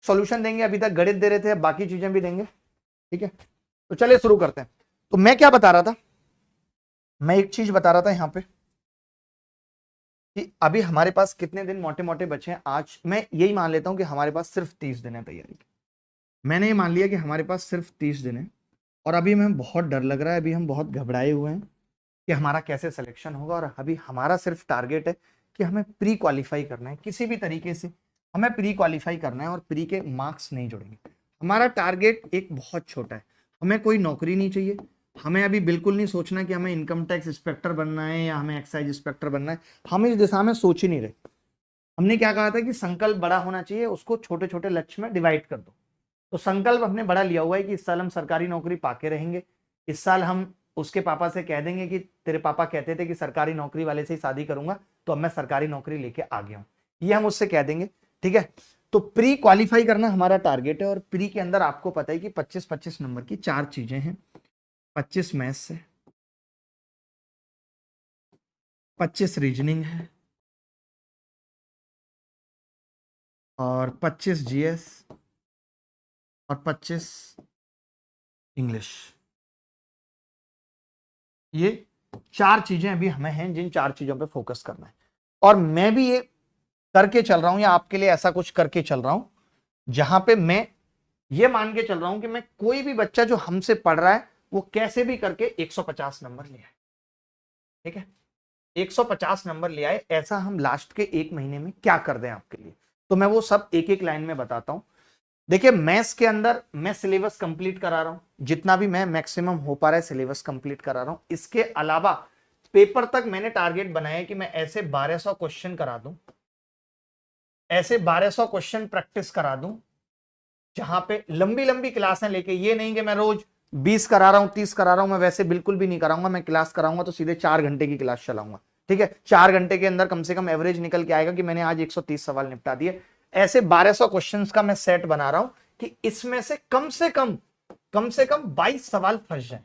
Solution देंगे, अभी तक गणित दे रहे थे, बाकी चीजें भी देंगे। ठीक है, तो चलिए शुरू करते हैं। तो मैं क्या बता रहा था, मैं एक चीज बता रहा था यहां पे कि अभी हमारे पास कितने दिन मोटे मोटे बचे हैं। आज मैं यही मान लेता हूं कि हमारे पास सिर्फ 30 दिन है तैयारी की। मैंने ये मान लिया कि हमारे पास सिर्फ 30 दिन है, और अभी हमें बहुत डर लग रहा है, अभी हम बहुत घबराए हुए हैं कि हमारा कैसे सिलेक्शन होगा। और अभी हमारा सिर्फ टारगेट है कि हमें प्री क्वालिफाई करना है, किसी भी तरीके से हमें प्री क्वालिफाई करना है, और प्री के मार्क्स नहीं जुड़ेंगे। हमारा टारगेट एक बहुत छोटा है, हमें कोई नौकरी नहीं चाहिए। हमें अभी बिल्कुल नहीं सोचना कि हमें इनकम टैक्स इंस्पेक्टर बनना है या हमें एक्साइज इंस्पेक्टर बनना है, हम इस दिशा में सोच ही नहीं रहे। हमने क्या कहा था कि संकल्प बड़ा होना चाहिए, उसको छोटे छोटे लक्ष्य में डिवाइड कर दो। तो संकल्प हमने बड़ा लिया हुआ है कि इस साल हम सरकारी नौकरी पाके रहेंगे। इस साल हम उसके पापा से कह देंगे कि तेरे पापा कहते थे कि सरकारी नौकरी वाले से ही शादी करूंगा, तो अब मैं सरकारी नौकरी लेके आ गया हूं, ये हम उससे कह देंगे। ठीक है, तो प्री क्वालिफाई करना हमारा टारगेट है। और प्री के अंदर आपको पता है कि 25-25 नंबर की 4 चीजें हैं। 25 मैथ्स से, 25 रीजनिंग है, और 25 जीएस, और 25 इंग्लिश। ये 4 चीजें अभी हमें हैं जिन 4 चीजों पे फोकस करना है। और मैं भी ये करके चल रहा हूं, या आपके लिए ऐसा कुछ करके चल रहा हूं जहां पे मैं ये मान के चल रहा हूं कि मैं कोई भी बच्चा जो हमसे पढ़ रहा है वो कैसे भी करके 150 नंबर ले आए। ठीक है, 150 नंबर ले आए, ऐसा हम लास्ट के 1 महीने में क्या कर दें आपके लिए। तो मैं वो सब एक एक लाइन में बताता हूं। देखिए, मैथ्स के अंदर मैं सिलेबस कंप्लीट करा रहा हूं, जितना भी मैं मैक्सिमम हो पा रहा है सिलेबस कंप्लीट करा रहा हूं। इसके अलावा पेपर तक मैंने टारगेट बनाया है कि मैं ऐसे 1200 क्वेश्चन करा दूं, ऐसे 1200 क्वेश्चन प्रैक्टिस करा दूं, जहां पे लंबी लंबी क्लासें लेके, ये नहीं कि मैं रोज 20 करा रहा हूं 30 करा रहा हूं, मैं वैसे बिल्कुल भी नहीं कराऊंगा। मैं क्लास कराऊंगा तो सीधे 4 घंटे की क्लास चलाऊंगा। ठीक है, 4 घंटे के अंदर कम से कम एवरेज निकल के आएगा कि मैंने आज 130 सवाल निपटा दिए। ऐसे 1200 क्वेश्चंस का मैं सेट बना रहा हूं कि इसमें से कम से कम 22 सवाल फंस जाए।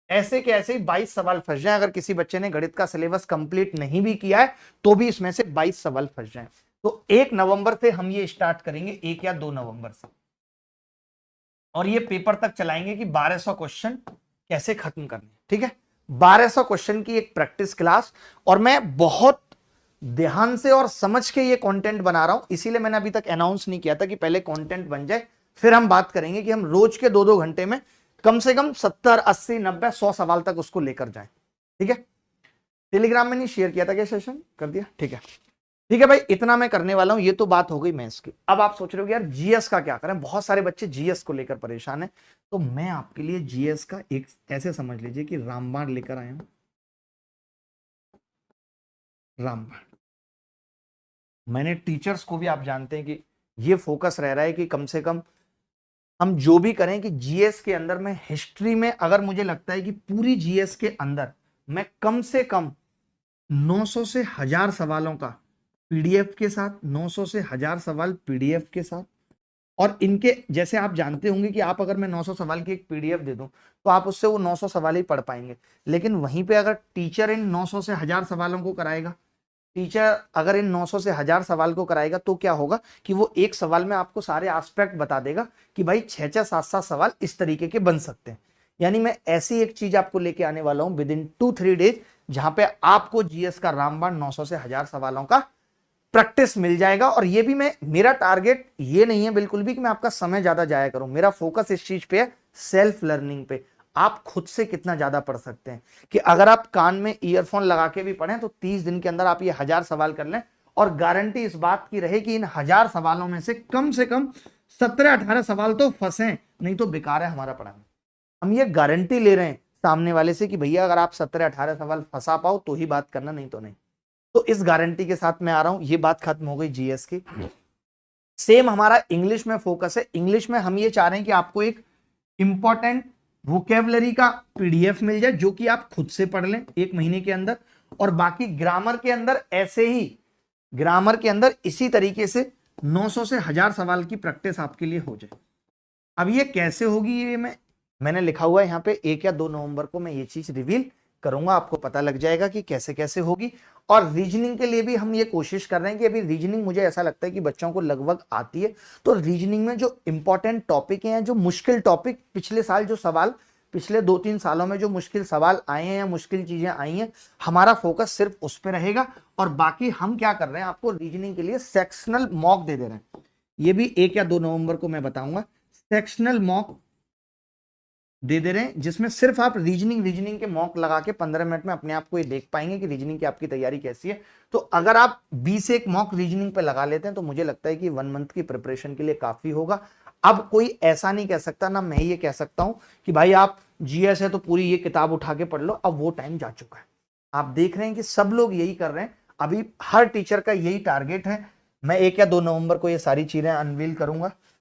ऐसे के ऐसे ही 22 सवाल फंस जाए। अगर किसी बच्चे ने गणित का सिलेबस कंप्लीट नहीं भी किया है तो भी इसमें से 22 सवाल फंस जाए। तो 1 नवंबर से हम ये स्टार्ट करेंगे, 1 या 2 नवंबर से, और ये पेपर तक चलाएंगे कि 1200 क्वेश्चन कैसे खत्म करने। ठीक है, 1200 क्वेश्चन की एक प्रैक्टिस क्लास। और मैं बहुत ध्यान से और समझ के ये कंटेंट बना रहा हूं, इसीलिए मैंने अभी तक अनाउंस नहीं किया था कि पहले कंटेंट बन जाए फिर हम बात करेंगे कि हम रोज के 2-2 घंटे में कम से कम 70, 80, 90, 100 सवाल तक उसको लेकर जाएं। ठीक है, टेलीग्राम में नहीं शेयर किया था क्या, सेशन कर दिया? ठीक है, ठीक है भाई, इतना मैं करने वाला हूं। ये तो बात हो गई मैथ्स की। अब आप सोच रहे हो कि यार जीएस का क्या करें, बहुत सारे बच्चे जीएस को लेकर परेशान हैं। तो मैं आपके लिए जीएस का एक ऐसे समझ लीजिए कि रामबाण लेकर आया हूं। रामबाण, मैंने टीचर्स को भी, आप जानते हैं कि ये फोकस रह रहा है कि कम से कम हम जो भी करें कि जीएस के अंदर में, हिस्ट्री में अगर मुझे लगता है कि पूरी जीएस के अंदर मैं कम से कम 900 से 1000 सवालों का पीडीएफ के साथ, 900 से 1000 सवाल पीडीएफ के साथ, और इनके जैसे आप जानते होंगे कि आप अगर मैं 900 सवाल की एक पीडीएफ दे दूं तो आप उससे वो 900 सवाल ही पढ़ पाएंगे। लेकिन वहीं पे अगर टीचर इन 900 से 1000 सवालों को कराएगा, टीचर अगर इन 900 से 1000 सवाल को कराएगा, तो क्या होगा कि वो एक सवाल में आपको सारे एस्पेक्ट बता देगा कि भाई 6-6, 7-7 सवाल इस तरीके के बन सकते हैं। यानी मैं ऐसी एक चीज आपको लेके आने वाला हूं विद इन 2-3 डेज, जहां पे आपको जीएस का रामबाण 900 से 1000 सवालों का प्रैक्टिस मिल जाएगा। और ये भी मैं, मेरा टारगेट ये नहीं है बिल्कुल भी कि मैं आपका समय ज्यादा जाया करूं। मेरा फोकस इस चीज पे है, सेल्फ लर्निंग पे। आप खुद से कितना ज्यादा पढ़ सकते हैं, कि अगर आप कान में ईयरफोन लगा के भी पढ़ें तो 30 दिन के अंदर आप ये 1000 सवाल कर लें, और गारंटी इस बात की रहे कि इन 1000 सवालों में से कम 17-18 सवाल तो फंसे, नहीं तो बेकार है हमारा पढ़ाना। हम ये गारंटी ले रहे हैं सामने वाले से कि भैया अगर आप 17-18 सवाल फंसा पाओ तो ही बात करना, नहीं तो नहीं। तो इस गारंटी के साथ मैं आ रहा हूं। ये बात खत्म हो गई जीएस की। सेम हमारा इंग्लिश में फोकस है। इंग्लिश में हम ये चाह रहे हैं कि आपको एक इंपॉर्टेंट वोकेबलरी का पीडीएफ मिल जाए, जो कि आप खुद से पढ़ लें 1 महीने के अंदर। और बाकी ग्रामर के अंदर ऐसे ही, ग्रामर के अंदर इसी तरीके से 900 से 1000 सवाल की प्रैक्टिस आपके लिए हो जाए। अब ये कैसे होगी, ये मैंने लिखा हुआ है यहाँ पे, 1 या 2 नवंबर को मैं ये चीज रिवील करूंगा, आपको पता लग जाएगा कि कैसे कैसे होगी। और रीजनिंग के लिए भी हम ये कोशिश कर रहे हैं कि अभी रीजनिंग मुझे ऐसा लगता है कि बच्चों को लगभग आती है, तो रीजनिंग में जो इंपॉर्टेंट टॉपिक हैं, जो मुश्किल टॉपिक, पिछले साल जो सवाल, पिछले 2-3 सालों में जो मुश्किल सवाल आए हैं या मुश्किल चीजें आई हैं, हमारा फोकस सिर्फ उस पर रहेगा। और बाकी हम क्या कर रहे हैं, आपको रीजनिंग के लिए सेक्शनल मॉक दे रहे हैं। ये भी 1 या 2 नवंबर को मैं बताऊंगा। सेक्शनल मॉक दे रहे हैं जिसमें सिर्फ आप रीजनिंग के मॉक लगा के 15 मिनट में अपने आप को ये देख पाएंगे कि रीजनिंग की आपकी तैयारी कैसी है। तो अगर आप 20 एक मॉक रीजनिंग पे लगा लेते हैं तो मुझे लगता है कि 1 मंथ की प्रिपरेशन के लिए काफी होगा। अब कोई ऐसा नहीं कह सकता, ना मैं ये कह सकता हूं कि भाई आप जीएस है तो पूरी ये किताब उठा के पढ़ लो, अब वो टाइम जा चुका है। आप देख रहे हैं कि सब लोग यही कर रहे हैं, अभी हर टीचर का यही टारगेट है। मैं 1 या 2 नवंबर को ये सारी चीजें अनवील करूंगा,